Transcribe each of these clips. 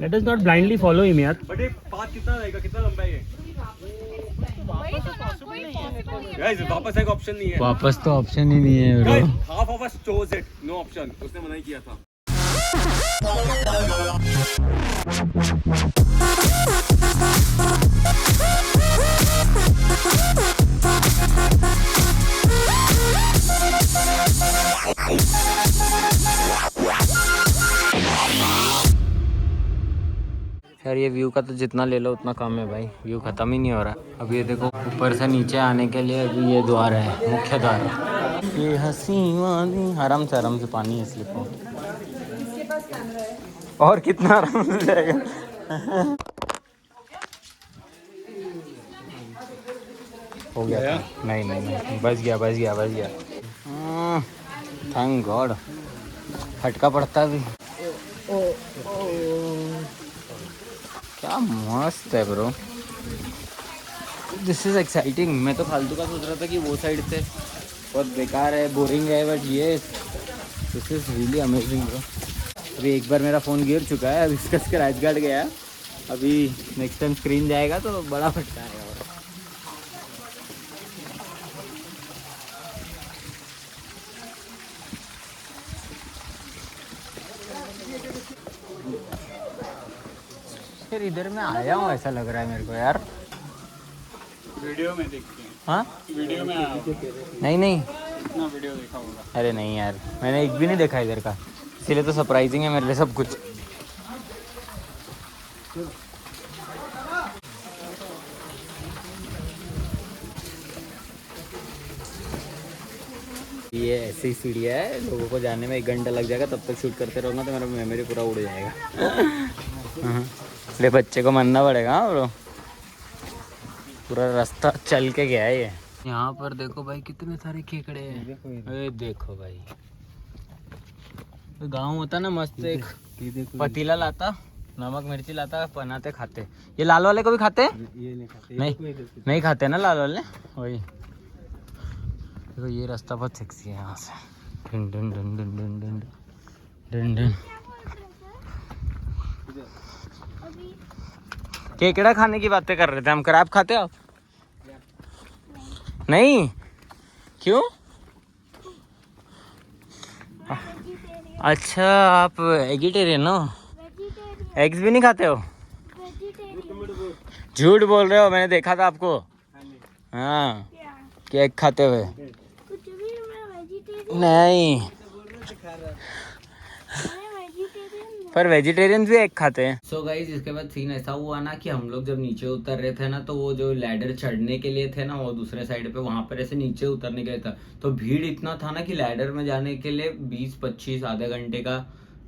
Let us not blindly follow him यार। But ये path कितना रहेगा, कितना लंबा है ये? गाइस वापस एक ऑप्शन नहीं है। वापस तो ऑप्शन ही नहीं है guys bro. Half of us chose it, no option, उसने मना ही किया था। यार ये व्यू का तो जितना ले लो उतना कम है भाई, व्यू खत्म ही नहीं हो रहा। अब ये देखो ऊपर से नीचे आने के लिए अभी ये द्वार है, मुख्य द्वार है। ये हंसी वाली आराम से पानी है इसलिए और कितना आराम से जाएगा। हो गया था? नहीं बच गया। थैंक गॉड, फटका पड़ता भी। क्या मस्त है ब्रो, दिस इज एक्साइटिंग। मैं तो फालतू का सोच रहा था कि वो साइड से बहुत बेकार है, बोरिंग है, बट ये this is really amazing bro. अभी एक बार मेरा फ़ोन गिर चुका है, अभी इसका स्क्रैच गार्ड गया, अभी नेक्स्ट टाइम स्क्रीन जाएगा तो बड़ा फटका आएगा। फिर इधर मैं आया हूँ ऐसा लग रहा है मेरे को यार, वीडियो में देखते हैं। हाँ वीडियो में नहीं ना वीडियो देखा होगा। अरे नहीं यार, मैंने एक भी नहीं देखा इधर का, इसीलिए तो सरप्राइजिंग है मेरे लिए सब कुछ। ये ऐसी ही सीढ़ी है, लोगों को जाने में 1 घंटा लग जाएगा, तब तक शूट करते रहूँगा तो मेरा मेमोरी पूरा उड़ जाएगा। हाँ, ले बच्चे को मानना पड़ेगा ब्रो, पूरा रास्ता चल के गया है ये। यहाँ पर देखो भाई कितने सारे खेकड़े हैं, अरे देखो भाई, तो गाँव होता ना मस्त, एक पतीला लाता, नमक मिर्ची लाता, बनाते खाते। ये लाल वाले को भी खाते? ये नहीं खाते, नहीं खाते ना लाल वाले, वही देखो। ये रास्ता बहुत सेक्सी है यहाँ से, done done done done done done done done. केकड़ा खाने की बातें कर रहे थे हम, क्रैब खाते हो? नहीं, क्यों? अच्छा आप वेजिटेरियन हो, एग्स भी नहीं खाते हो? झूठ बोल रहे हो, मैंने देखा था आपको। हाँ, केक खाते हुए। नहीं, पर वेजिटेरियन भी एग खाते हैं। सो गाइज इसके बाद सीन ऐसा हुआ ना कि हम लोग जब नीचे उतर रहे थे ना, तो वो जो लैडर चढ़ने के लिए थे ना, वो दूसरे साइड पे वहां पर ऐसे नीचे उतरने के लिए था, तो भीड़ इतना था ना कि लैडर में जाने के लिए 20-25 आधे घंटे का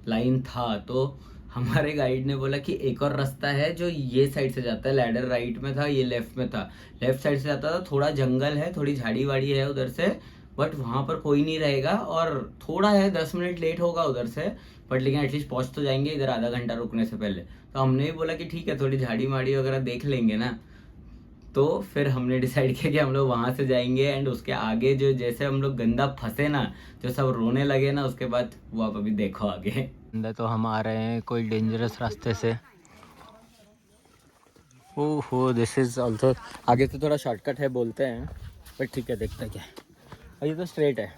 लाइन था। तो हमारे गाइड ने बोला कि एक और रास्ता है जो ये साइड से जाता है, लैडर राइट में था, ये लेफ्ट में था। लेफ्ट साइड से जाता था, थोड़ा जंगल है, थोड़ी झाड़ी वाड़ी है उधर से, बट वहां पर कोई नहीं रहेगा, और थोड़ा है 10 मिनट लेट होगा उधर से, बट लेकिन एटलीस्ट पहुंच तो जाएंगे इधर आधा घंटा रुकने से पहले। तो हमने भी बोला कि ठीक है, थोड़ी झाड़ी माड़ी वगैरह देख लेंगे ना। तो फिर हमने डिसाइड किया कि हम लोग वहां से जाएंगे, एंड उसके आगे जो जैसे हम लोग गंदा फंसे ना, जो सब रोने लगे ना, उसके बाद वो आप अभी देखो आगे। तो हम आ रहे हैं कोई डेंजरस रास्ते से। ओहो, दिस इज ऑल्सो, आगे से थोड़ा शॉर्टकट है बोलते हैं, बट ठीक है, देखते हैं क्या है। और ये तो स्ट्रेट है।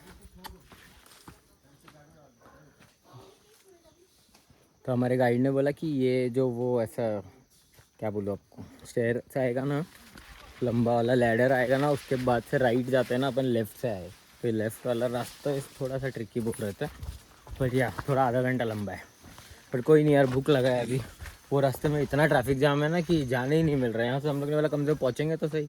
तो हमारे गाइड ने बोला कि ये जो वो ऐसा क्या बोलूँ आपको, स्टेयर से आएगा ना, लंबा वाला लैडर आएगा ना, उसके बाद से राइट जाते हैं ना अपन, लेफ़्ट से आए, तो लेफ़्ट वाला रास्ता थोड़ा सा ट्रिकी बोल रहे थे, बट या थोड़ा आधा घंटा लंबा है। पर कोई नहीं यार, भूख लगा है अभी, वो रास्ते में इतना ट्रैफिक जाम है ना कि जाने ही नहीं मिल रहा है। यहाँ से हम लोग ने बोला कम से कम पहुँचेंगे तो सही।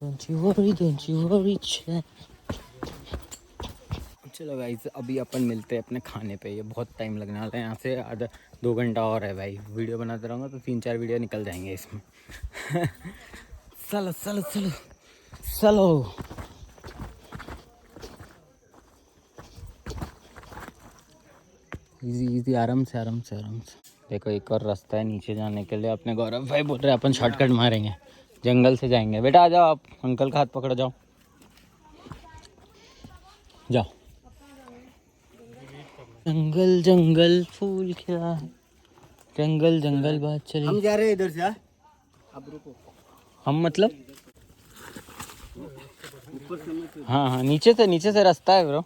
चलो गाइस, अभी अपन मिलते हैं अपने खाने पे, ये बहुत टाइम लगने वाला है, यहाँ से आधा 2 घंटा और है भाई। वीडियो बनाते रहूँगा तो 3-4 वीडियो निकल जाएंगे इसमें। चलो चलो चलो चलो। इजी इजी, आराम से आराम से आराम से। देखो एक और रास्ता है नीचे जाने के लिए, अपने गौरव भाई बोल रहे हैं अपन शॉर्टकट मारेंगे, जंगल से जाएंगे। बेटा आ जाओ, आप अंकल का हाथ पकड़ो, जाओ जाओ। जंगल जंगल फूल खिला है, जंगल जंगल बात चली। हम जा रहे हैं इधर से। हाँ? अब रुको। हम मतलब ऊपर से मत। हाँ हाँ नीचे से रास्ता है ब्रो।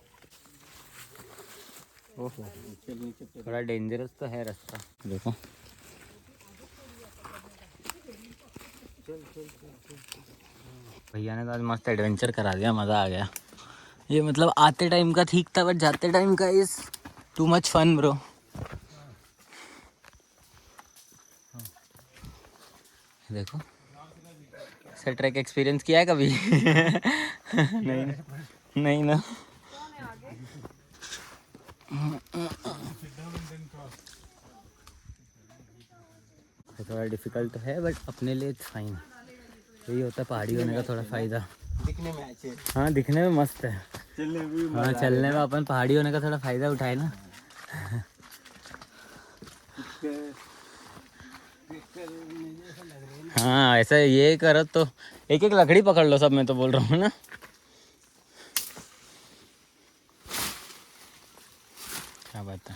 ओहो थोड़ा डेंजरस तो है रास्ता। देखो भैया ने तो आज मस्त एडवेंचर करा दिया, मज़ा आ गया। ये मतलब आते टाइम का ठीक था बट जाते टाइम का is too much fun bro. देखो ऐसा ट्रैक एक्सपीरियंस किया है कभी? नहीं ना। थोड़ा डिफिकल्ट तो है बट अपने लिए फाइन। यही होता है पहाड़ी होने का थोड़ा फायदा। दिखने में अच्छे। हाँ दिखने में मस्त है। चलने में भी हाँ चलने में अपन पहाड़ी होने का थोड़ा फायदा उठाए ना। हाँ ऐसा ये करो तो एक एक लकड़ी पकड़ लो सब, मैं तो बोल रहा हूँ ना। क्या बात है,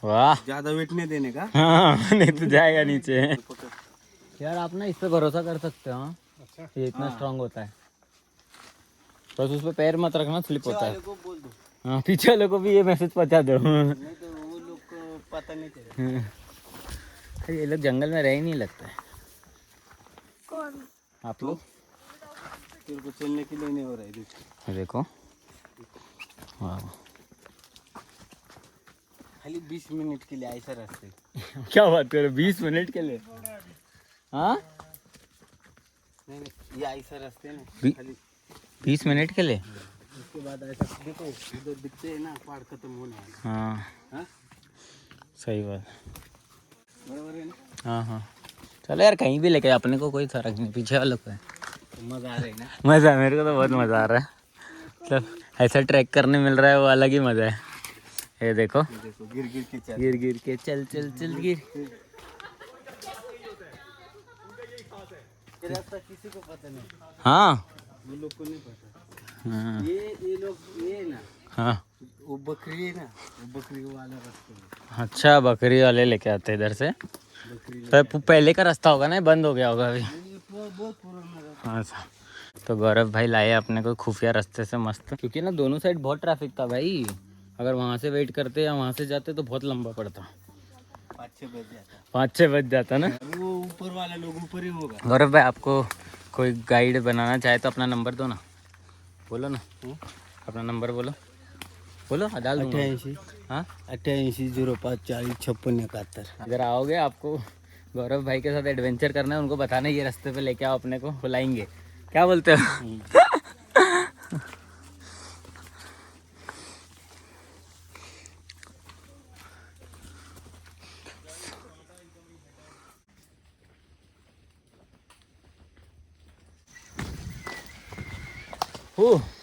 वाह। ज्यादा वेट नहीं देने का। हाँ नहीं तो जाएगा नीचे। यार आप ना इस पे भरोसा कर सकते हो। हाँ ये इतना स्ट्रांग होता है, बस उस पे पैर मत रखना, स्लिप होता है। को बोल दो। हाँ पीछे वाले को भी ये मैसेज पहुंचा दो। नहीं तो वो लोग को पता नहीं चलेगा। ये लोग जंगल में रह ही नहीं लगता है। कौन? आप लोग तेरे को चलने के लिए नहीं हो रहा है। देखो वाह। खाली 20 मिनट के लिए ऐसा रास्ते। क्या बात कर रहे हो, 20 मिनट के लिए? हाँ नहीं ये ऐसा रास्ते है ना, खाली 20 मिनट के लिए। उसके बाद ऐसा देखो उधर दिखते हैं ना पहाड़ खत्म होने वाला। हाँ हाँ सही बात। बराबर है ना। हाँ हाँ चलो यार कहीं भी लेके अपने को कोई फर्क नहीं, पीछे वालों को है। तो मजा आ रहा है ना। मज़ा, मेरे को तो बहुत मज़ा आ रहा है। मतलब ऐसा ट्रैक करने मिल रहा है वो अलग ही मज़ा है। ये देखो देखो गिर गिर के चल। गिर गिर के चल चल चल गिर। ये रास्ता किसी को पता नहीं। हाँ वो लोग को नहीं पता। हाँ ये लोग ये ना हाँ वो बकरी है ना, वो बकरी वाला रास्ता है। अच्छा बकरी वाले लेके आते हैं इधर से। तो पहले का रास्ता होगा ना, ये बंद हो गया होगा अभी। ये बहुत पुराना रास्ता। हाँ सर। तो गौरव भाई लाए अपने को खुफिया रास्ते से मस्त, क्योंकि ना दोनों साइड बहुत ट्रैफिक था भाई। अगर वहाँ से वेट करते या वहाँ से जाते तो बहुत लंबा पड़ता। 5-6 बज जाता। 5-6 बज जाता ना। वो ऊपर वाला लोग ऊपर ही होगा। गौरव भाई आपको कोई गाइड बनाना चाहे तो अपना नंबर दो ना, बोलो ना। अपना नंबर बोलो, बोलो डाल दूंगा। 88 हाँ 88 05 40 56 71। अगर आओगे आपको गौरव भाई के साथ एडवेंचर करना है, उनको बताना ये रास्ते पे लेके आओ अपने को, बुलाएंगे। क्या बोलते हो?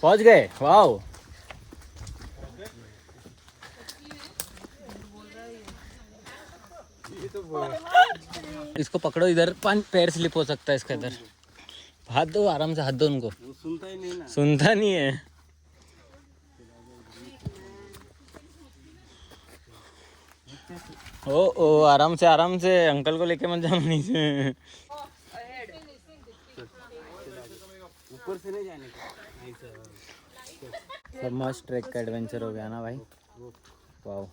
पहुंच गए, वाओ। इसको पकड़ो इधर, पैर स्लिप हो सकता है इसके इधर। हाथ दो आराम से, हाथ दो उनको। वो सुनता ही नहीं ना। सुनता नहीं है। ओ आराम से अंकल को लेके मत जाना नीचे। ऊपर से नहीं जाने का। सब मस्त ट्रैक का एडवेंचर हो गया ना भाई। वाओ।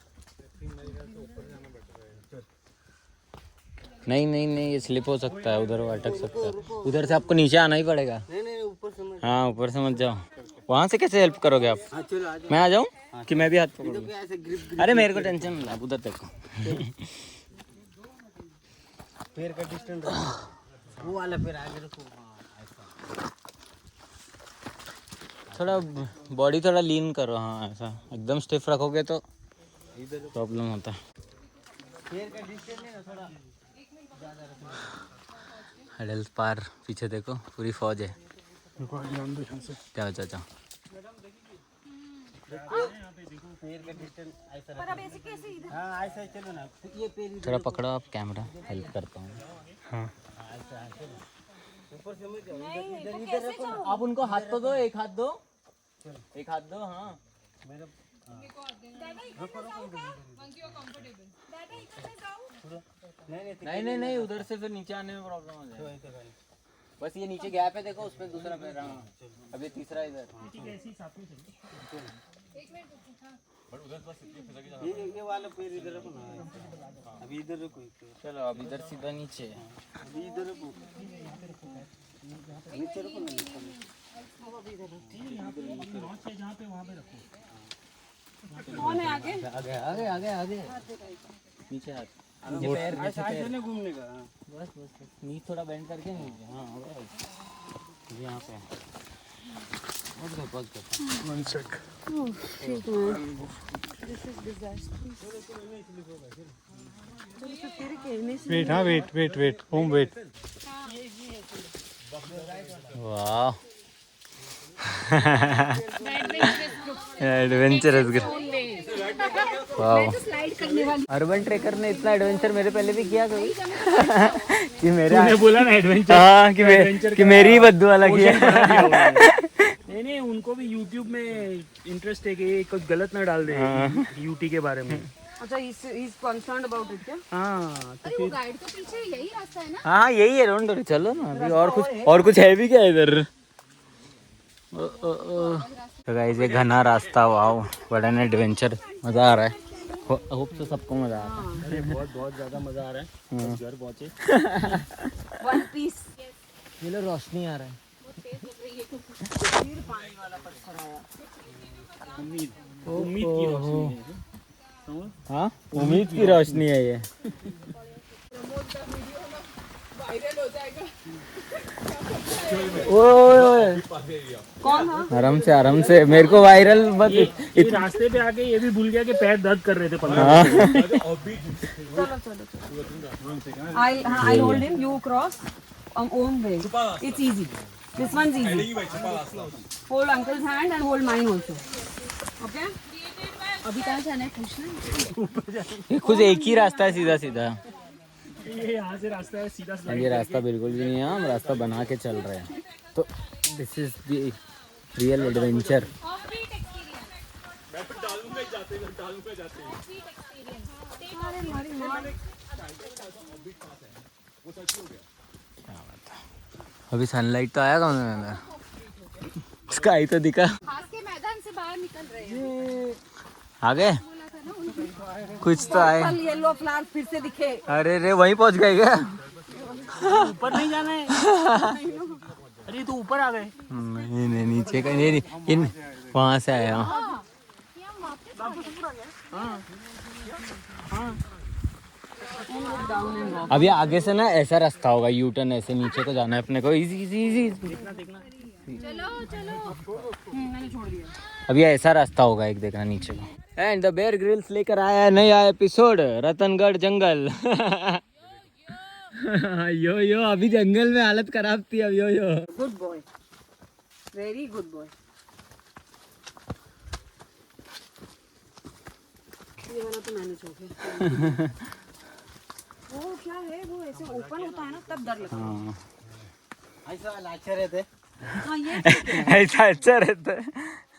नहीं ये स्लिप हो सकता है, उधर अटक सकता है। उधर से आपको नीचे आना ही पड़ेगा। नहीं ऊपर से मत। हाँ ऊपर से मत जाओ। वहाँ से कैसे हेल्प करोगे आप? हाँ चलो आ जाओ। मैं आ जाऊँ कि मैं भी हाथ पकड़ूँ? ऐसे ग्रिप अरे मेरे को टेंशन नहीं, आप उधर देखो। पैर का डिस्टेंस वो वाला पैर आगे रखो। हाँ ऐसा थोड़ा बॉडी थोड़ा लीन करो। हाँ ऐसा एकदम स्टिफ रखोगे तो प्रॉब्लम होता है। पैर का डिस्टेंस नहीं ना थोड़ा ज़्यादा रखो। हडल्स पार पीछे देखो पूरी फौज है। जाओ जाओ जाओ। पैर का डिस्टेंस ऐसा रखो। हाँ ऐसा ही चलो ना। ये पैर थोड़ा पकड़ो आप कैमरा, हेल्प करता हूँ। हाँ ऐसा चलो। ऊपर से मत जाओ। इधर रखो ना। आप उनको हाथ तो दो, एक हाथ दो, एक हाथ दो। हाँ नहीं उधर से फिर नीचे आने में प्रॉब्लम हो जाएगा। बस ये नीचे गैप है देखो, उसमें दूसरा पैर। हाँ अभी तीसरा इधर। ये वाला पैर इधर रखो ना, अभी इधर रखो। चलो अब इधर सीधा नीचे। अभी इधर रखो, नीचे रखो ना, कौन है आगे? आगे आगे आगे आगे नीचे हाथ, नीचे पैर, नीचे पैर। घूमने का। बस नीचे थोड़ा बेंड करके नीचे। हाँ हो गया यहाँ पे। पहुँच गए। वेट, हाँ वेट होम वेट। वाह एडवेंचरस ग्रुप। वाह अर्बन ट्रेकर ने इतना एडवेंचर मेरे पहले भी किया कभी कि मेरे बोला ना एडवेंचर। हाँ कि मेरी ही बद्दू वाला किया। नहीं उनको भी YouTube में इंटरेस्ट है कि कुछ गलत ना डाल दे यूटी के बारे में। अच्छा he's concerned about it क्या? हाँ अरे वो गाइड तो पीछे यही रास्ता है ना? हाँ यही है रोड। चलो ना अभी और कुछ है भी क्या इधर? तो गाइस ये घना रास्ता, वाओ बड़ा ना एडवेंचर, मजा आ रहा है। होप तो सबको मजा आ रहा है। अरे बहुत ज्यादा मजा आ रहा है। बस घर पहुंचे। One piece। ये लो रोशनी आ रहा है। पानी वाला पत्थर आया। उम्मीद की रोशनी है। हाँ उम्मीद की रोशनी है ये। ओए कौन था? आराम से मेरे को वायरल मत। ये रास्ते पे आके ये भी भूल गया कि पैर दर्द कर रहे थे 15 चलो I hold him, you cross on own way. It's easy. This one's easy. Hold uncle's hand and hold mine also. Okay? अभी कहाँ जाना है पूछना? ये खुद एक ही रास्ता है सीधा सीधा। ये यहाँ से रास्ता है सीधा और ये रास्ता बिल्कुल भी नहीं है, हम रास्ता बना के चल रहे हैं। तो this is the real adventure. अभी सनलाइट तो आया कौन अंदर, स्काई तो दिखा। घास के मैदान से बाहर निकल रहे हैं। आगे कुछ तो आए। कल येलो फ्लावर फिर से दिखे। अरे रे वहीं पहुंच गए क्या? ऊपर नहीं जाना है। अरे तो ऊपर आ गए। नहीं नीचे का नहीं, इन वहां से आया। अभी आगे से ना ऐसा रास्ता होगा, यू टर्न ऐसे नीचे को जाना है अपने को। Easy easy easy. चलो मैंने छोड़ दिया। अभी ऐसा रास्ता होगा एक, देखना नीचे को। एंड द बेयर ग्रिल्स लेकर आया है नया एपिसोड, रतनगढ़ जंगल। यो अभी जंगल में हालत खराब थी। अब यो good boy, very good boy. ये वाला तो मैंने छोड़ दिया। वो क्या है, वो ऐसे ओपन होता है ना तब डर लगता है। ऐसा अच्छा रहते। हाँ ये ऐसा अच्छा रहता है।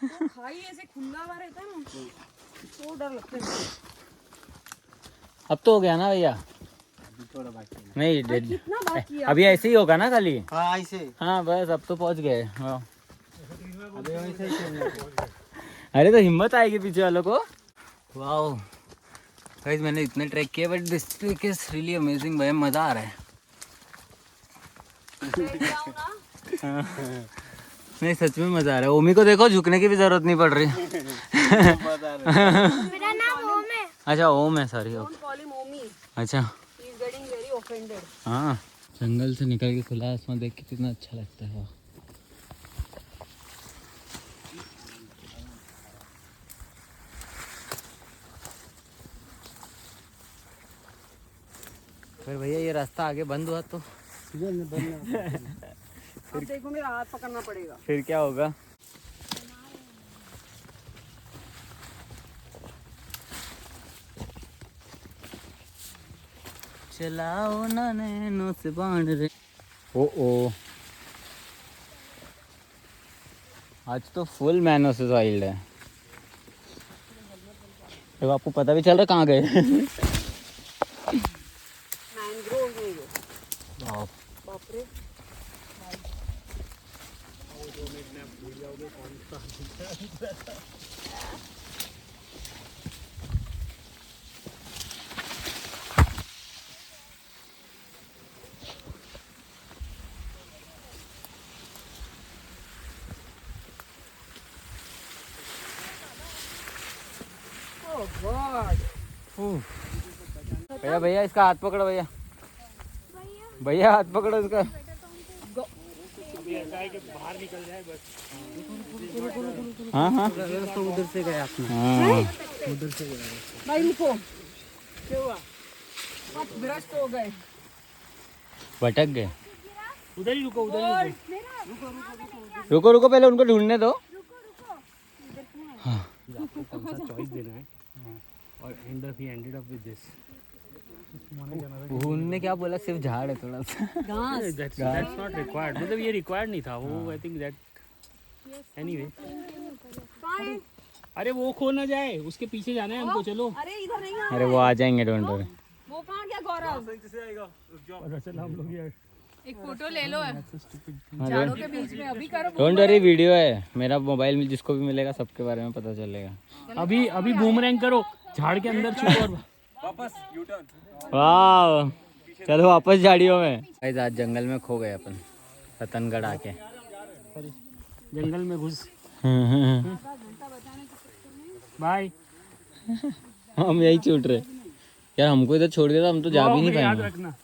तो खाई ऐसे खुला हुआ रहता है ना तो डर लगता है। अब तो हो गया ना भैया? थोड़ा बाकी है। नहीं कितना बाकी है? अभी ऐसे ही होगा ना खाली। हाँ ऐसे। हाँ बस अब तो पहुंच गए। हाँ अभी वैसे ही चलना है। अरे तो हिम्मत आएगी पीछे वालों को। वाओ गाइस मैंने इतने ट्रैक किए but this track is really amazing भाई, मज़ा आ रहा है। नहीं सच में मज़ा आ रहा है। ओमी को देखो झुकने की भी जरूरत नहीं पड़ रही। मेरा नाम ओम है। अच्छा ओम है, sorry. Don't call him Omi. अच्छा He is getting very offended. हाँ जंगल से निकल के खुला आसमान देख के कितना अच्छा लगता है। वाह फिर भैया ये रास्ता आगे बंद हुआ तो अब देखो मेरा हाथ पकड़ना पड़ेगा। फिर क्या होगा? चलाओ ना नैनो से बांध रे। ओ आज तो फुल मैनो से वाइल्ड है। तो आपको पता भी चल रहा कहाँ गए? मैंग्रोव है ये। वाह। बाप रे। Oh God. भैया भैया इसका हाथ पकड़ो भैया। भैया हाथ पकड़ो इसका। बाहर निकल जाए बस। हाँ हाँ उधर से गए आपने। हाँ। भाई रुको। क्या हुआ? आप भ्रष्ट हो गए। भटक गए। उधर ही रुको, उधर ही रुको रुको पहले उनको ढूंढने दो। रुको। चॉइस देना है और and up he ended up with this. ढूंढने क्या बोला, सिर्फ झाड़ है थोड़ा सा। घास। दैट्स नॉट रिक्वायर्ड, मतलब ये रिक्वायर्ड नहीं था वो। I think that anyway. अरे वो खो ना जाए, उसके पीछे जाना है हमको। चलो। अरे इधर नहीं आ। अरे वो आ जाएंगे, डोंट वरी। वो कहाँ गया गौरव? चल हम लोग यार एक फोटो ले लो झाड़ों के बीच में अभी करो। डोंट वरी, वीडियो है मेरा मोबाइल में, जिसको भी मिलेगा सबके बारे में पता चलेगा। अभी बूमरैंग करो, झाड़ के अंदर छुपो और वापस यू टर्न। वाह, चलो वापस झाड़ियों में। गाइस आज जंगल में खो गए अपन, रतनगढ़ आके। जंगल में घुस। बाय। हम यही छूट रहे यार, हमको इधर छोड़ दिया था, हम तो जा भी नहीं याद पाएंगे। रखना।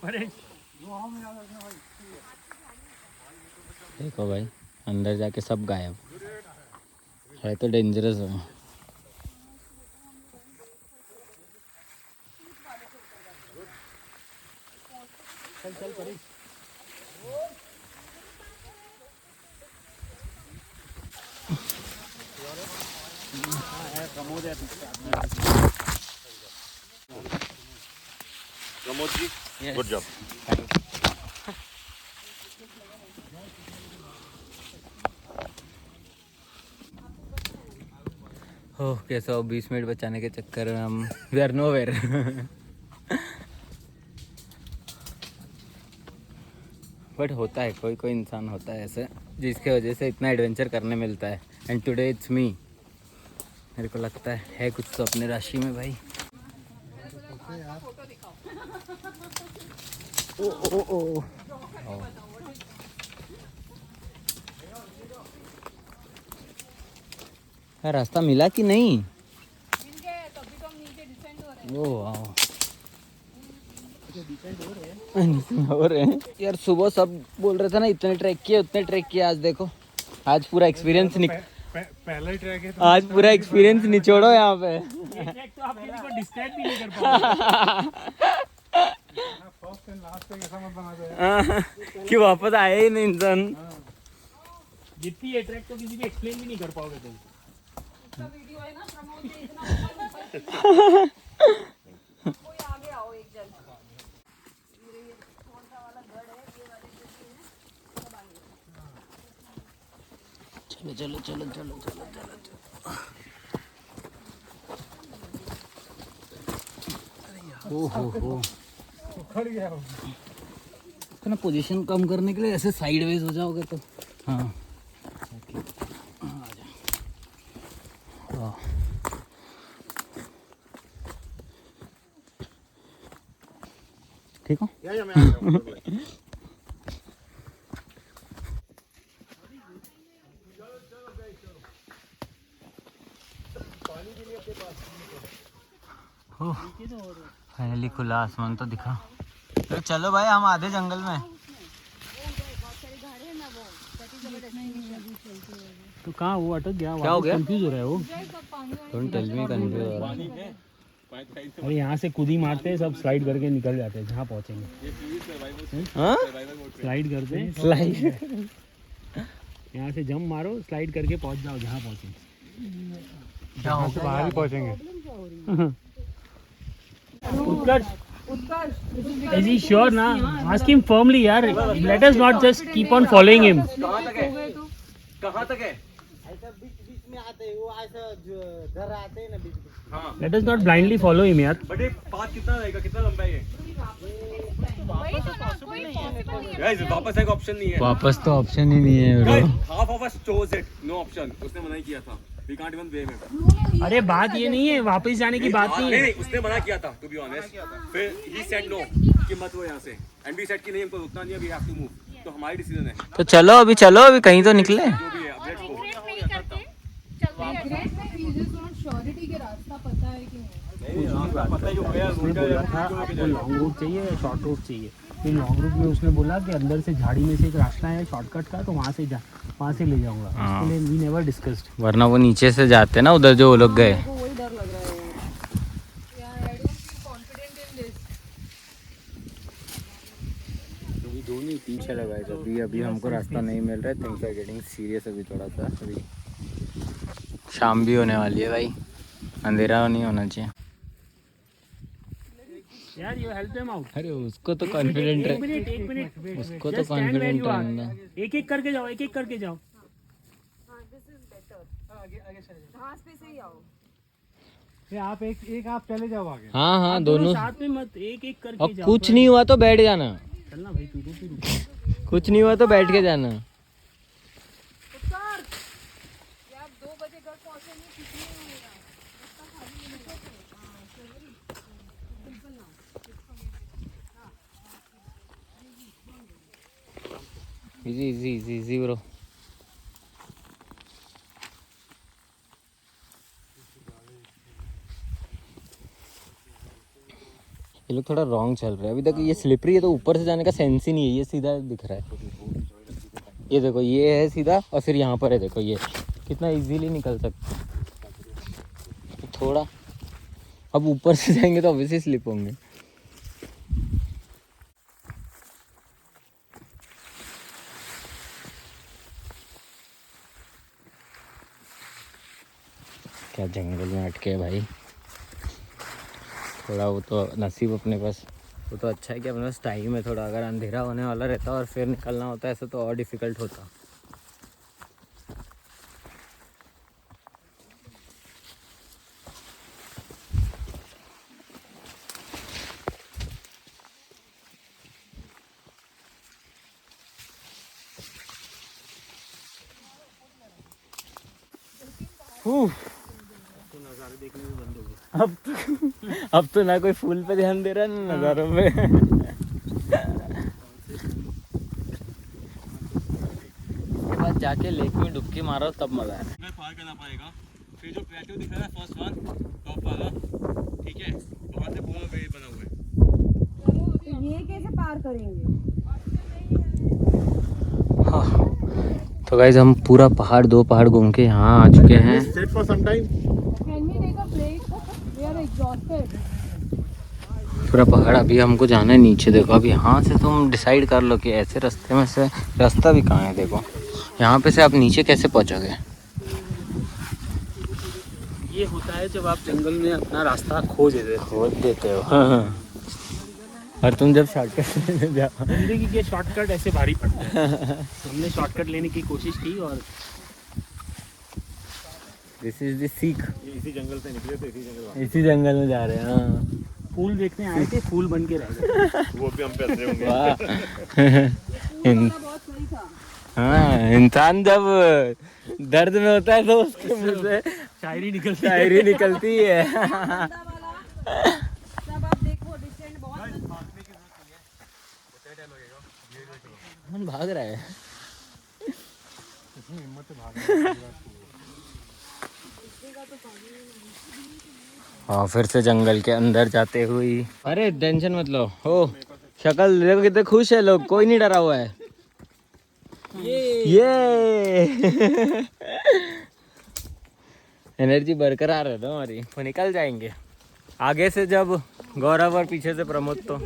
अरे देखो भाई, अंदर जाके सब गायब है, तो डेंजरस है। चल परे। Pramod ji, good job. Okay so 20 minute बचाने के चक्कर में हम वी आर नोवेयर। बट होता है, कोई कोई इंसान होता है ऐसे जिसके वजह से इतना एडवेंचर करने मिलता है। And today it's me. मेरे को लगता है कुछ तो अपने राशि में भाई। ओ ओ ओ ओ। रास्ता मिला कि नहीं? ओ वाह, हो रहे हैं यार। सुबह सब बोल रहे थे ना इतने ट्रैक किए उतने ट्रैक किए, आज देखो, आज पूरा एक्सपीरियंस पहला ही ट्रैक है तो आज पूरा एक्सपीरियंस निचोड़ो यहाँ पे। ये ट्रैक तो आप किसी को डिस्ट्रैक्ट भी नहीं कर पाओगे। फर्स्ट एंड लास्ट तक ऐसा मत बना दो। कि वापस आए ही नहीं इंसान। जितनी ये ट्रैक तो किसी को एक्सप्लेन भी नहीं कर पाओगे तुम। वीडियो है ना प्रमोद जी, इतना कोई आगे आओ एक जन। ये कौन सा वाला गढ़ है, ये वाले जो है सब आगे। चलो चलो चलो चलो चलो चलो चलो। ओहो, खड़ गया वो। तो ना पोजीशन कम करने के लिए ऐसे साइडवेज हो जाओगे तो। हाँ ठीक हो। फाइनली खुला आसमान तो दिखा। तो चलो भाई, हम आधे जंगल में। तो कहाँ वो अटक गया? क्या हो गया? कंफ्यूज हो रहा है वो। डोंट टेल मी, कंफ्यूज हो रहा है। अरे यहाँ से कूदी मारते हैं, सब स्लाइड करके निकल जाते हैं जहाँ पहुँचेंगे। हाँ? स्लाइड करते हैं, स्लाइड। यहाँ से जंप मारो, स्लाइड करके पहुँच जाओ जहाँ पहुँचेंगे। यहाँ से बाहर ही पहुंचेंगे। उत्कर्ष, is he sure ना? Ask him firmly यार. Let us not just keep on following him. कहाँ तक है? ऐसा बीच बीच में आते हैं वो, ऐसा जो घर आते हैं ना बीच बीच Let us not blindly follow him यार. बट ये पाथ कितना रहेगा, कितना लंबा है ये? गाइस वापस एक ऑप्शन नहीं है. वापस तो ऑप्शन ही नहीं है bro. Half of us chose it, no option. उसने मना ही किया था. We can't even blame him. अरे बात ये नहीं है, वापस जाने की बात नहीं है. नहीं, उसने मना किया था टू बी ऑनेस्ट. फिर ही सेड नो कि मत वो यहाँ से, एंड वी सेड कि नहीं, हमको रुकना नहीं है, वी हैव टू मूव. तो हमारी डिसीजन है तो चलो अभी कहीं तो निकले. जो भी है. अब लेट्स गो. श्योरिटी के रास्ता पता है कि नहीं. पता ही हो गया. उसने बोला था आपको लॉन्ग रूट चाहिए या शॉर्ट रूट चाहिए. फिर लॉन्ग रूट में उसने बोला कि अंदर से झाड़ी में से एक रास्ता है शॉर्टकट का, तो वहाँ से ले जाऊंगा. उसके लिए वी नेवर डिस्कस्ड. वरना वो नीचे से जाते ना उधर जो वो लोग गए. को वही डर लग रहा है. दोनों पीछे लगाए अभी हमको रास्ता नहीं मिल रहा है. थिंग्स आर गेटिंग सीरियस अभी थोड़ा सा. अभी शाम भी होने वाली है भाई, अंधेरा नहीं होना चाहिए यार. You help them out. अरे उसको तो कॉन्फिडेंट है. एक मिनट उसको तो कॉन्फिडेंट रहना. एक एक करके जाओ. घास पे से ही आओ. ये आप एक आप चले जाओ आगे. हाँ दोनों साथ में मत, एक एक करके और जाओ. कुछ नहीं हुआ तो बैठ जाना. चलना भाई, तू रुक. कुछ नहीं हुआ तो बैठ के जाना. यार 2 बजे घर पहुंचेंगे, कुछ नहीं होगा. Easy bro. ये लोग थोड़ा रॉन्ग चल रहे हैं अभी तक. ये स्लिपरी है तो ऊपर से जाने का सेंस ही नहीं है. ये सीधा दिख रहा है. ये देखो, ये है सीधा और फिर यहाँ पर है देखो, ये कितना इजीली निकल सकते. थोड़ा अब ऊपर से जाएंगे तो ऑब्वियसली स्लिप होंगे. क्या जंगल में अटके भाई. थोड़ा वो तो नसीब अपने पास. वो तो अच्छा है कि अपने पास टाइम है थोड़ा. अगर अंधेरा होने वाला रहता और फिर निकलना होता ऐसा तो और डिफ़िकल्ट होता. अब तो ना कोई फूल पे ध्यान दे रहा है ना नज़ारों पे. बाद जाके लेक में डुबकी मारो तब मजा है. पार करना पड़ेगा. फिर जो प्लेटो दिख रहा है फर्स्ट वन टॉप वाला, ठीक है, वहाँ से पूरा वे बना हुआ है. तो ये कैसे पार करेंगे? हाँ तो गाइस हम पूरा पहाड़ 2 पहाड़ घूम के यहाँ आ चुके हैं. Sit for some time. पूरा पहाड़. अभी हमको जाना है नीचे. देखो अभी यहाँ से तुम डिसाइड कर लो कि ऐसे रास्ते में से रास्ता भी कहाँ है. देखो यहाँ पे से आप नीचे कैसे पहुँचोगे. ये होता है जब आप जंगल में अपना रास्ता खोज देते हो. हाँ. और तुम जब शॉर्टकट लेने जाओ, जिंदगी के शॉर्टकट ऐसे भारी पड़ते हैं. हमने शॉर्टकट लेने की कोशिश की और दिस इज द सीख. इसी जंगल से निकले थे, इसी जंगल में जा रहे हैं. हाँ फूल देखने आए थे, फूल बन के रह गए. वो भी हम पे अंधे होंगे. वाह. बहुत सही था. हाँ इंसान जब दर्द में होता है तो उसके मुंह से शायरी निकलती है. सब आप देखो डिस्टेंस बहुत. कौन भाग रहा है. हाँ फिर से जंगल के अंदर जाते हुए. अरे टेंशन मत लो. हो शक्ल देखो कितने खुश है लोग. कोई नहीं डरा हुआ है. ये एनर्जी बरकरार है ना हमारी. वो निकल जाएंगे आगे से जब गौरव और पीछे से प्रमोद. तो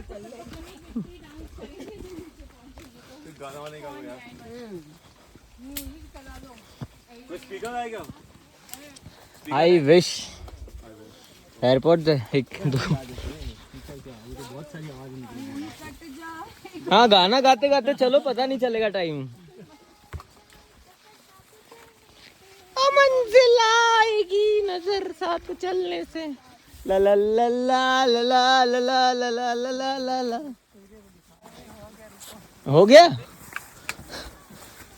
स्पीकर आएगा. आई विश एयरपोर्ट एक दो. हाँ गाना गाते गाते चलो, पता नहीं चलेगा टाइम. मंजिल आएगी नजर साथ चलने से। ला ला ला ला ला ला ला ला ला ला ला ला ला। हो गया?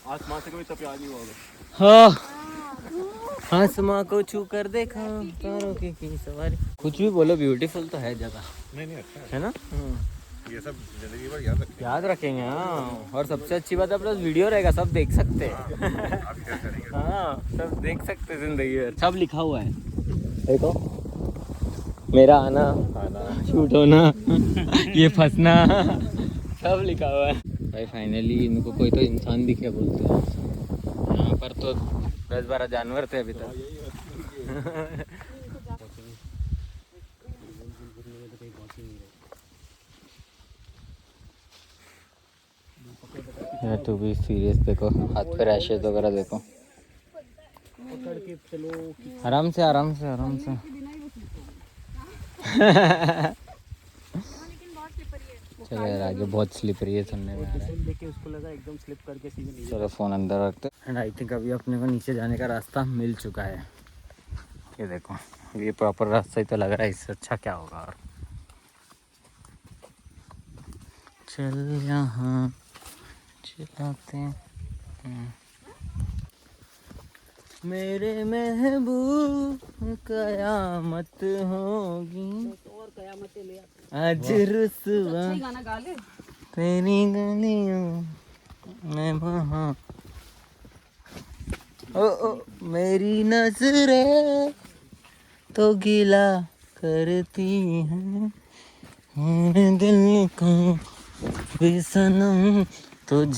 आसमान से कभी प्यार नहीं हुआ होगा। हाँ, आसमां को छू कर देखा तारों की सवारी। कुछ भी बोलो, ब्यूटीफुल तो है जगह। नहीं अच्छा है ना? ये सब जिंदगी भर याद रखें। याद रखेंगे। हाँ, और सबसे अच्छी बात है प्लस वीडियो रहेगा, सब देख सकते हैं। आप क्या करेंगे? हाँ, सब देख सकते हैं जिंदगी भर। सब लिखा हुआ है देखो, मेरा आना, शूट होना, ये फंसना, सब लिखा हुआ है भाई। फाइनली इनको कोई तो इंसान दिखे बोलते हैं। यहाँ पर तो 10-12 जानवर थे अभी तक। टू बी सीरियस, देखो हाथ पे रैशेज वगैरह देखो। आराम से आराम से आराम से। चलो यार, आगे बहुत स्लिपरी है सुनने में। देख के उसको लगा एकदम स्लिप करके सीधे नीचे। चलो फ़ोन अंदर रखते। एंड आई थिंक अभी अपने को नीचे जाने का रास्ता मिल चुका है। ये देखो, ये प्रॉपर रास्ता ही तो लग रहा है, इससे अच्छा क्या होगा। और चल यहाँ चलाते हैं। मेरे महबूब कयामत होगी और कयामतें ले आते। आज रुसवा अच्छा ही गाना गा ले। तेरी गलियों में वहाँ। ओ मेरी नजरें तो गिला करती हैं, मेरे दिल को भी सनम तुझ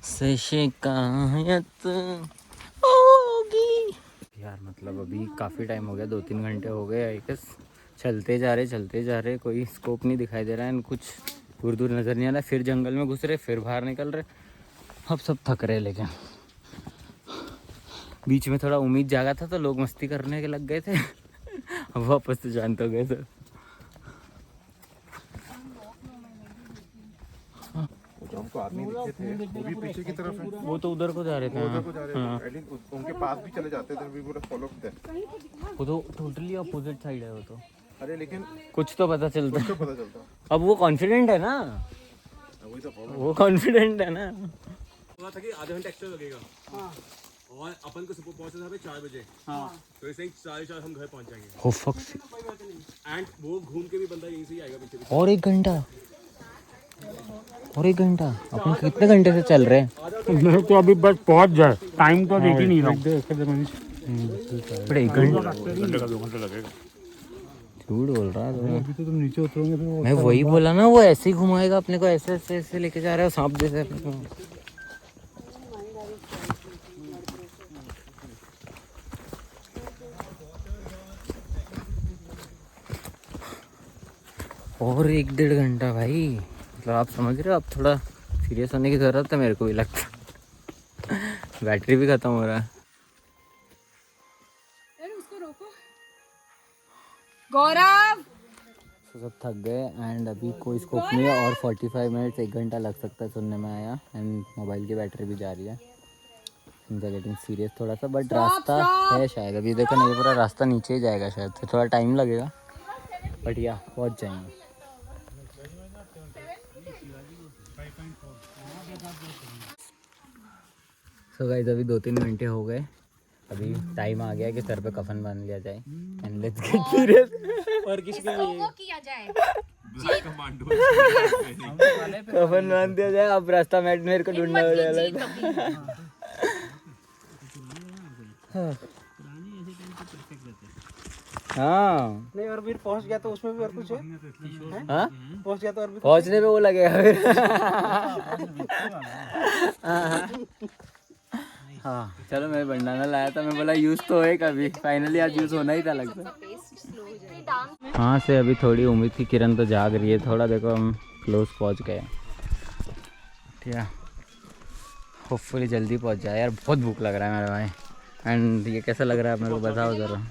से शिकायत होगी। यार मतलब अभी काफ़ी टाइम हो गया, 2-3 घंटे हो गए आई गेस। चलते जा रहे, कोई स्कोप नहीं दिखाई दे रहा है, कुछ दूर नज़र नहीं आ रहा। फिर जंगल में घुस रहे, फिर बाहर निकल रहे। अब सब थक रहे, लेकिन बीच में थोड़ा उम्मीद जागा था तो लोग मस्ती करने के लग गए थे। अब वापस तो शांत हो गए थे। जो हमको आदमी दिखे थे वो भी पीछे की तरफ है। वो तो उधर को जा रहे थे। उधर को जा रहे थे। एटलीस्ट उनके पास भी चले जाते थे, भी पूरा फॉलो करते। वो तो टोटली अपोजिट साइड है वो तो। अरे लेकिन कुछ तो पता चलता। कुछ तो पता चलता। अब वो कॉन्फिडेंट है ना, वही तो प्रॉब्लम। वो कॉन्फिडेंट है ना। हुआ था कि आधा घंटा एक्स्ट्रा लगेगा। हाँ। और अपन को सुबह पहुंचना था 4 बजे। हाँ। तो इसे 4:30 हम घर पहुंच जाएंगे। हो फक। एंड वो घूम के भी बंदा यहीं से ही आएगा पीछे। और 1 घंटा अपन कितने घंटे से चल रहे हैं? मैं तो अभी बस पहुंच जाए, टाइम तो देख ही नहीं रहा हूँ। बड़े 1 घंटा घंटे का 2 घंटे लगेगा। झूठ बोल रहा है। अभी तो तुम नीचे उतरोगे तो मैं वही बोला ना, वो ऐसे ही घुमाएगा अपने को, ऐसे ऐसे ऐसे लेके जा रहा है सांप जैसे अपने को। और 1-1.5 घंटा भाई, मतलब आप समझ रहे हो। अब थोड़ा सीरियस होने की ज़रूरत है मेरे को भी लगता। बैटरी भी ख़त्म हो रहा है। उसको रोको गौरव। तो सब थक गए एंड अभी कोई स्कोप नहीं है। और 45 मिनट्स 1 घंटा लग सकता है सुनने में आया। एंड मोबाइल की बैटरी भी जा रही है। गेटिंग सीरियस थोड़ा सा, बट रास्ता है शायद। अभी देखो ना, ये पूरा रास्ता नीचे ही जाएगा शायद, तो थोड़ा टाइम लगेगा, बट या पहुँच जाएंगे। सो गाइस, अभी 2-3 घंटे हो गए। अभी टाइम आ गया कि सर पे कफन बांध लिया जाए एंड लेट्स गेट सीरियस। और किसके लिए किया जाए? कफन बांध दिया जाए। अब रास्ता मेरे को ढूंढना हो जाएगा। हाँ नहीं, और फिर पहुंच गया तो उसमें भी और कुछ है। हाँ, पहुंच गया तो और भी पहुंचने पे वो लगेगा फिर। हाँ चलो, मैं भंडारा लाया था, मैं बोला यूज़ तो है कभी, फाइनली आज यूज़ होना ही था लगता। हाँ से अभी थोड़ी उम्मीद की किरण तो जाग रही है थोड़ा। देखो हम क्लोज पहुंच गए। ठीक है, होपफुली जल्दी पहुंच जाए यार। बहुत भूख लग रहा है मेरे भाई। एंड ये कैसा लग रहा है मेरे को बताओ ज़रा।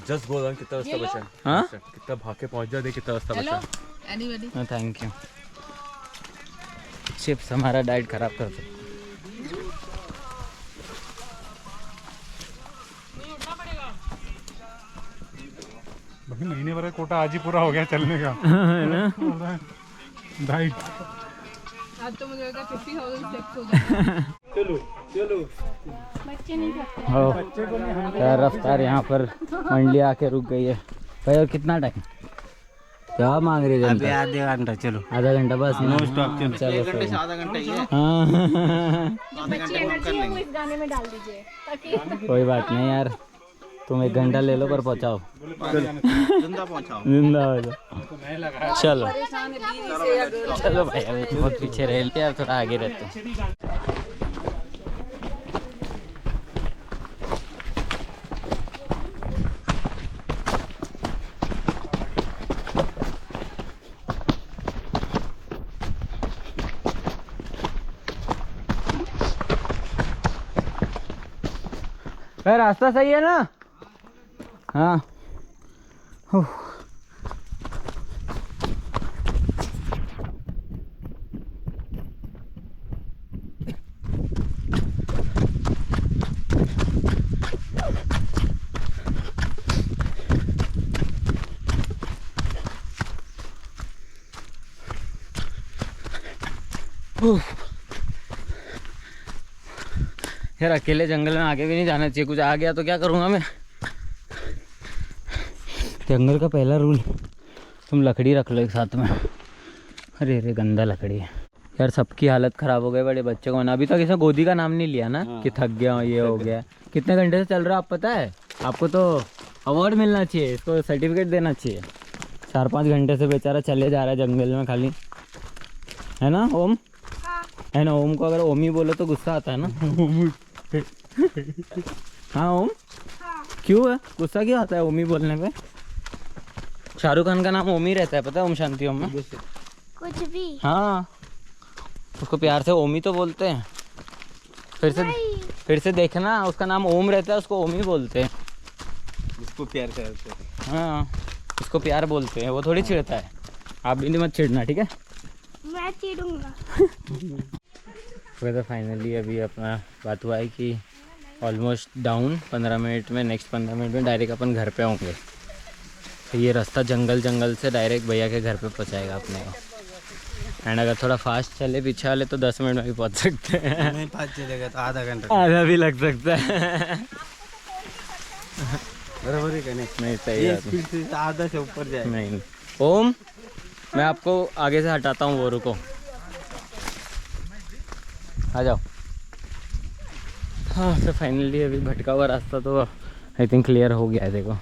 जस्ट बोल कितना रास्ता बचा है। हाँ कितना भाग के पहुंच जाए, कितना रास्ता बचा है। एनीबॉडी? Thank you. चिप्स हमारा डाइट खराब कर सकते। महीने भर का कोटा आज ही पूरा हो गया चलने का है ना? डाइट। आज तो मुझे लगता है 50,000 स्टेप्स हो जाएंगे। हो यार रफ्तार यहाँ पर मंडली आके रुक गई है भाई। और कितना टाइम क्या मांग रही है? अभी आधे घंटा चलो, आधा घंटा बस ना? चलो 1 घंटे से आधा घंटा ही है, हाँ आधे घंटे में कर लेंगे। इस गाने में डाल दीजिए ताकि कोई बात नहीं यार, तुम 1 घंटा ले लो पर पहुँचाओ, जिंदा पहुंचाओ। जिंदा हो जाओ। चलो चलो भाई, अभी बहुत पीछे रह यार, थोड़ा आगे रहते हैं। रास्ता सही है ना? हाँ। यार अकेले जंगल में आगे भी नहीं जाना चाहिए, कुछ आ गया तो क्या करूँगा मैं। जंगल का पहला रूल, तुम लकड़ी रख लो एक साथ में। अरे अरे गंदा लकड़ी है यार, सबकी हालत ख़राब हो गई। बड़े बच्चे को ना, अभी तक इसे गोदी का नाम नहीं लिया ना कि थक गया ये हो गया। कितने घंटे से चल रहा है आप पता है? आपको तो अवार्ड मिलना चाहिए, इसको सर्टिफिकेट देना चाहिए। 4-5 घंटे से बेचारा चले जा रहा है जंगल में खाली, है ना ओम? है ना? ओम को अगर ओमी बोलो तो गुस्सा आता है ना? हाँ ओम, क्यों है गुस्सा क्यों आता है ओमी बोलने पे? शाहरुख खान का नाम ओमी रहता है पता है? ओम शांति ओम में कुछ भी। हाँ, उसको प्यार से ओमी तो बोलते हैं। फिर से देखना, उसका नाम ओम रहता है, उसको ओमी बोलते हैं। उसको प्यार करते हैं। हाँ, उसको प्यार बोलते हैं, वो थोड़ी चिढ़ता है। आप भी मत चिढ़ना, ठीक है? मैं चिढ़ूंगा। तो फाइनली अभी अपना बात हुआ है कि ऑलमोस्ट डाउन 15 मिनट में, नेक्स्ट 15 मिनट में डायरेक्ट अपन घर पे होंगे। तो ये रास्ता जंगल से डायरेक्ट भैया के घर पे पहुंचाएगा अपने को। एंड अगर थोड़ा फास्ट चले पीछे वाले तो 10 मिनट में भी पहुंच सकते हैं। नहीं फास्ट चलेगा तो आधा घंटा, आधा भी लग सकता है। बराबर है कहने। नहीं सही बात स्पीड से आधा से ऊपर जाए। नहीं। ओम, मैं आपको आगे से हटाता हूँ, वो रुको, आ जाओ। हाँ तो फाइनली अभी भटका हुआ रास्ता तो आई थिंक क्लियर हो गया है। देखो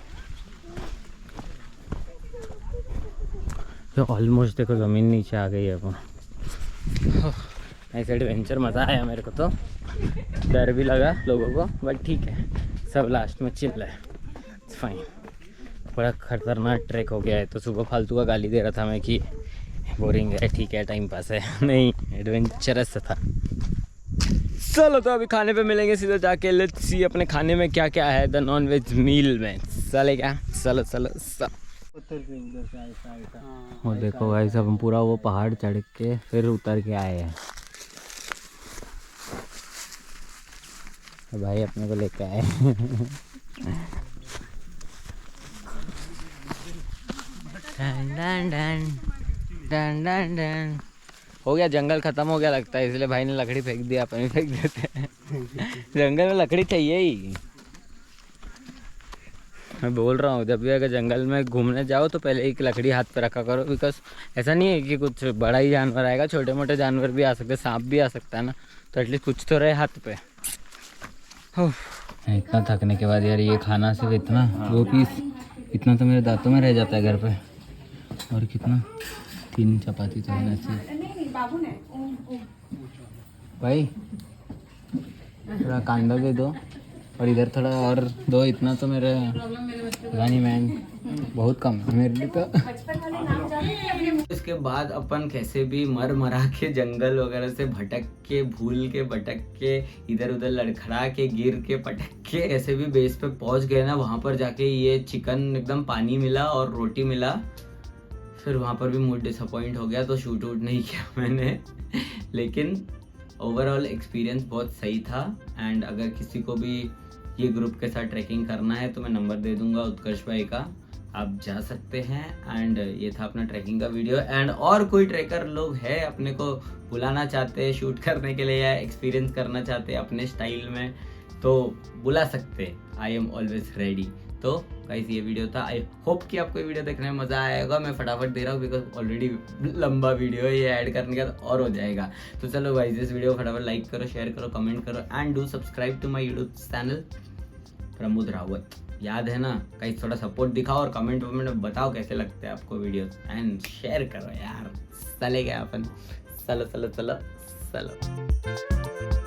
तो ऑलमोस्ट देखो ज़मीन नीचे आ गई है अपन। ऐसे एडवेंचर मज़ा आया मेरे को तो, डर भी लगा लोगों को, बट ठीक है, सब लास्ट में चिल है, इट्स फाइन। बड़ा खतरनाक ट्रैक हो गया है। तो सुबह फालतू का गाली दे रहा था मैं कि बोरिंग है, ठीक है टाइम पास है, नहीं एडवेंचरस था। चलो तो अभी खाने पे मिलेंगे सीधा जाके। लेट्स सी अपने खाने में क्या क्या है द नॉन वेज मील में। चले क्या? चलो चलो सब। वो देखो भाई सब हम पूरा वो पहाड़ चढ़ के फिर उतर के आए हैं। भाई अपने को लेके आए। Done done done done done done. हो गया, जंगल खत्म हो गया लगता है, इसलिए भाई ने लकड़ी फेंक दिया, अपन भी फेंक देते हैं। जंगल में लकड़ी चाहिए ही। मैं बोल रहा हूँ जब भी अगर जंगल में घूमने जाओ तो पहले एक लकड़ी हाथ पे रखा करो, बिकॉज ऐसा नहीं है कि कुछ बड़ा ही जानवर आएगा, छोटे मोटे जानवर भी आ सकते हैं, सांप भी आ सकता है ना, तो एटलीस्ट कुछ तो रहे हाथ पे। इतना थकने के बाद यार ये खाना सिर्फ इतना 2 पीस, इतना तो मेरे दांतों में रह जाता है घर पे। और कितना 3 चपाती तो होना चाहिए भाई। थोड़ा कांदा दे दो और इधर थोड़ा और दो, इतना तो मेरे रानी मैन बहुत कम है मेरे लिए तो। इसके बाद अपन कैसे भी मरा के जंगल वगैरह से भटक के, भूल के भटक के, इधर उधर लड़खड़ा के, गिर के, पटक के, ऐसे भी बेस पे पहुंच गए ना। वहाँ पर जाके ये चिकन एकदम पानी मिला और रोटी मिला, फिर वहाँ पर भी मूड डिसअपॉइंट हो गया, तो शूट वूट नहीं किया मैंने। लेकिन ओवरऑल एक्सपीरियंस बहुत सही था। एंड अगर किसी को भी ये ग्रुप के साथ ट्रैकिंग करना है तो मैं नंबर दे दूंगा उत्कर्ष भाई का, आप जा सकते हैं। एंड ये था अपना ट्रैकिंग का वीडियो। एंड और कोई ट्रैकर लोग है अपने को बुलाना चाहते हैं शूट करने के लिए या एक्सपीरियंस करना चाहते हैं अपने स्टाइल में, तो बुला सकते हैं। I am always ready. तो गाइस ये वीडियो था। आई होप कि आपको ये वीडियो देखने में मज़ा आएगा। मैं फटाफट दे रहा हूँ बिकॉज ऑलरेडी लंबा वीडियो है, ये ऐड करने का तो और हो जाएगा। तो चलो गाइस इस वीडियो को फटाफट लाइक करो, शेयर करो, कमेंट करो and do subscribe to my YouTube channel Pramod Rawat. याद है ना गाइस, थोड़ा सपोर्ट दिखाओ और कमेंट में बताओ कैसे लगते हैं आपको वीडियो एंड शेयर करो यार। चले गए अपन। चलो चलो चलो चलो।